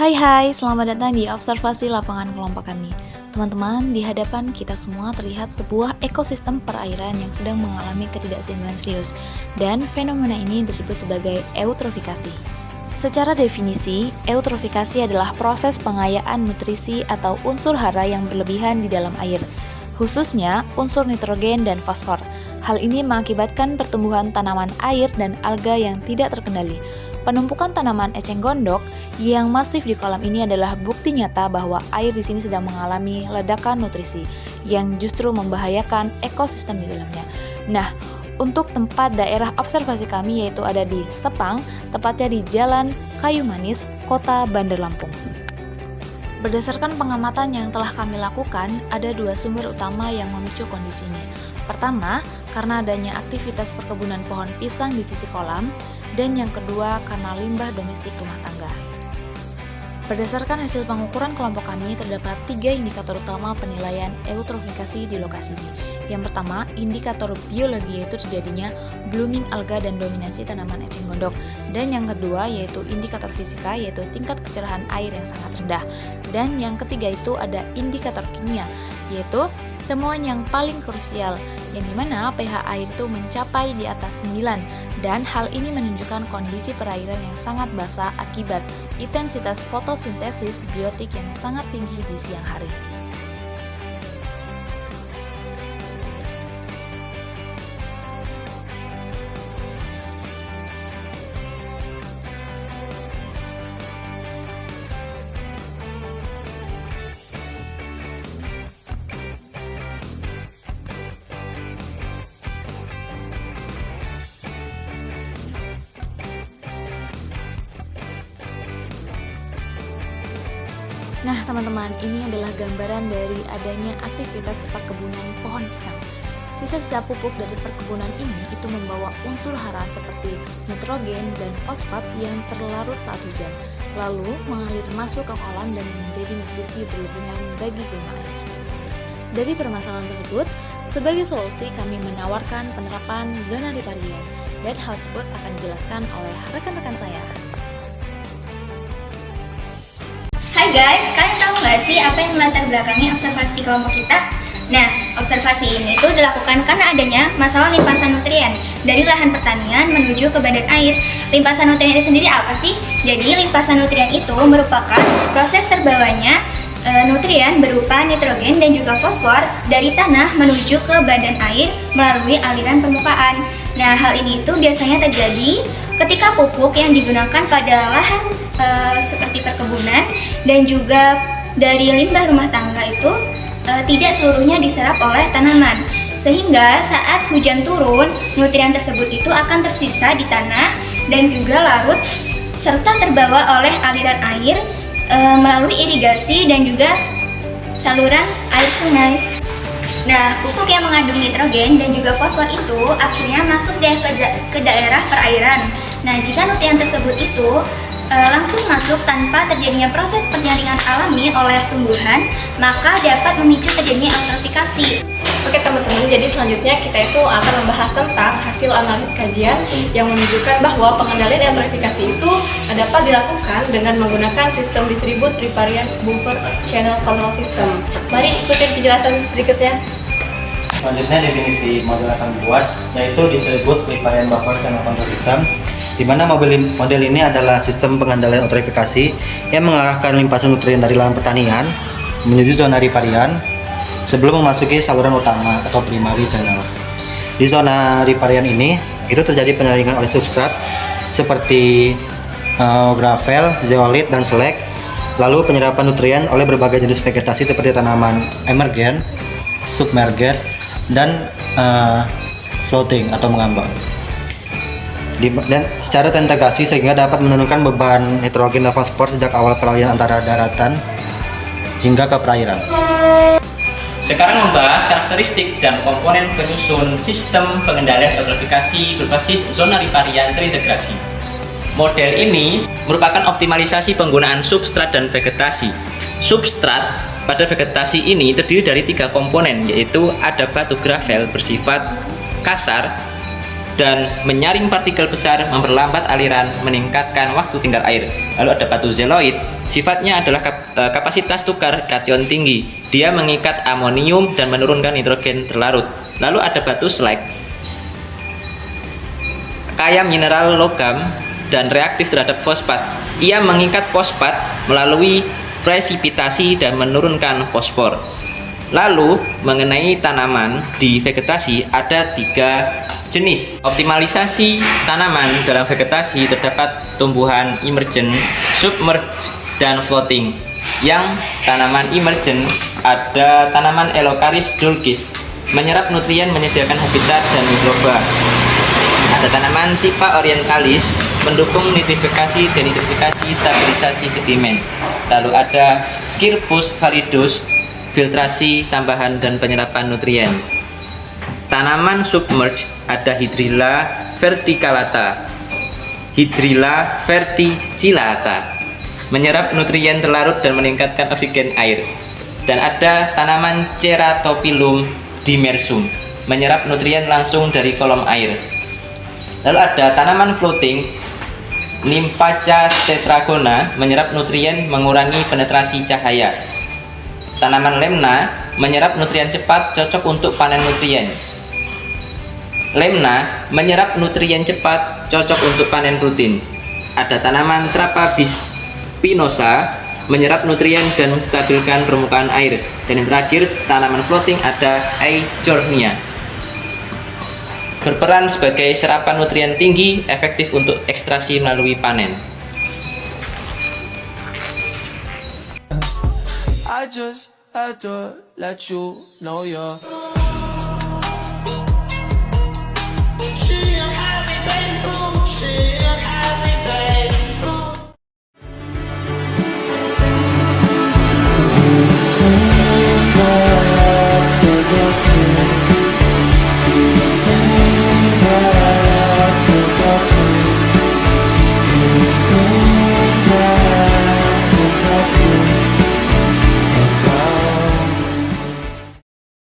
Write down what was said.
Hai, selamat datang di observasi lapangan kelompok kami. Teman-teman, di hadapan kita semua terlihat sebuah ekosistem perairan yang sedang mengalami ketidakseimbangan serius, dan fenomena ini disebut sebagai eutrofikasi. Secara definisi, eutrofikasi adalah proses pengayaan nutrisi atau unsur hara yang berlebihan di dalam air, khususnya unsur nitrogen dan fosfor. Hal ini mengakibatkan pertumbuhan tanaman air dan alga yang tidak terkendali. Penumpukan tanaman eceng gondok yang masif di kolam ini adalah bukti nyata bahwa air di sini sedang mengalami ledakan nutrisi yang justru membahayakan ekosistem di dalamnya. Nah, untuk tempat daerah observasi kami yaitu ada di Sepang, tepatnya di Jalan Kayu Manis, Kota Bandar Lampung. Berdasarkan pengamatan yang telah kami lakukan, ada dua sumber utama yang memicu kondisi ini. Pertama, karena adanya aktivitas perkebunan pohon pisang di sisi kolam, dan yang kedua karena limbah domestik rumah tangga. Berdasarkan hasil pengukuran kelompok kami, terdapat 3 indikator utama penilaian eutrofikasi di lokasi ini. Yang pertama, indikator biologi yaitu terjadinya blooming alga dan dominasi tanaman eceng gondok. Dan yang kedua yaitu indikator fisika yaitu tingkat kecerahan air yang sangat rendah. Dan yang ketiga itu ada indikator kimia yaitu temuan yang paling krusial, yang dimana pH air itu mencapai di atas 9, dan hal ini menunjukkan kondisi perairan yang sangat basah akibat intensitas fotosintesis biotik yang sangat tinggi di siang hari. Nah, teman-teman, ini adalah gambaran dari adanya aktivitas perkebunan pohon pisang. Sisa-sisa pupuk dari perkebunan ini itu membawa unsur hara seperti nitrogen dan fosfat yang terlarut saat hujan, lalu mengalir masuk ke kolam dan menjadi nutrisi berlebihan bagi gulma air. Dari permasalahan tersebut, sebagai solusi kami menawarkan penerapan zona riparian, dan hal tersebut akan dijelaskan oleh rekan-rekan saya. Hai guys, kalian tahu nggak sih apa yang melatar belakangi observasi kelompok kita? Nah, observasi ini itu dilakukan karena adanya masalah limpasan nutrien dari lahan pertanian menuju ke badan air. Limpasan nutrien itu sendiri apa sih? Jadi, limpasan nutrien itu merupakan proses terbawanya nutrien berupa nitrogen dan juga fosfor dari tanah menuju ke badan air melalui aliran permukaan. Nah, hal ini itu biasanya terjadi ketika pupuk yang digunakan pada lahan seperti perkebunan dan juga dari limbah rumah tangga itu tidak seluruhnya diserap oleh tanaman, sehingga saat hujan turun nutrien tersebut itu akan tersisa di tanah dan juga larut serta terbawa oleh aliran air melalui irigasi dan juga saluran air sungai. Nah, pupuk yang mengandung nitrogen dan juga fosfor itu akhirnya masuk deh ke daerah perairan. Nah, jika nutrien tersebut itu langsung masuk tanpa terjadinya proses penyaringan alami oleh tumbuhan, maka dapat memicu terjadinya eutrofikasi. Oke teman-teman, jadi selanjutnya kita itu akan membahas tentang hasil analisis kajian yang menunjukkan bahwa pengendalian eutrofikasi itu dapat dilakukan dengan menggunakan sistem distribute riparian buffer channel control system. Mari ikuti penjelasan berikutnya. Selanjutnya definisi model akan dibuat, yaitu distribute riparian buffer channel control system, di mana model ini adalah sistem pengendalian eutrofikasi yang mengarahkan limpasan nutrien dari lahan pertanian menuju zona riparian sebelum memasuki saluran utama atau primary channel. Di zona riparian ini itu terjadi penyaringan oleh substrat seperti gravel, zeolit, dan selek, lalu penyerapan nutrien oleh berbagai jenis vegetasi seperti tanaman emergen, submerger, dan floating atau mengambang. Dan secara terintegrasi sehingga dapat menurunkan beban nitrogen dan fosfor sejak awal peralihan antara daratan hingga ke perairan. Sekarang membahas karakteristik dan komponen penyusun sistem pengendalian eutrofikasi berbasis zona riparian terintegrasi. Model ini merupakan optimalisasi penggunaan substrat dan vegetasi. Substrat pada vegetasi ini terdiri dari 3 komponen, yaitu ada batu gravel bersifat kasar, dan menyaring partikel besar, memperlambat aliran, meningkatkan waktu tinggal air. Lalu ada batu zeoloid, sifatnya adalah kapasitas tukar kation tinggi. Dia mengikat amonium dan menurunkan nitrogen terlarut. Lalu ada batu slag, kaya mineral logam dan reaktif terhadap fosfat. Ia mengikat fosfat melalui presipitasi dan menurunkan fosfor. Lalu mengenai tanaman di vegetasi ada 3 jenis. Optimalisasi tanaman dalam vegetasi terdapat tumbuhan emergent, submerged, dan floating. Yang tanaman emergent ada tanaman Elocaris dulcis, menyerap nutrien, menyediakan habitat dan mikroba. Ada tanaman tipe orientalis, mendukung nitrifikasi, denitrifikasi, stabilisasi sedimen. Lalu ada Scirpus validus, filtrasi, tambahan, dan penyerapan nutrien. Tanaman submerged ada Hydrilla verticillata, menyerap nutrien terlarut dan meningkatkan oksigen air. Dan ada tanaman Ceratophyllum dimersum, menyerap nutrien langsung dari kolom air. Lalu ada tanaman floating, Nymphaea tetragona, menyerap nutrien, mengurangi penetrasi cahaya. Tanaman lemna menyerap nutrien cepat, cocok untuk panen nutrien. Lemna menyerap nutrien cepat, cocok untuk panen rutin. Ada tanaman Trapabis spinosa, menyerap nutrien dan menstabilkan permukaan air. Dan yang terakhir, tanaman floating ada Eichhornia, berperan sebagai serapan nutrien tinggi, efektif untuk ekstraksi melalui panen. I just had to let you know you're. She a happy baby, she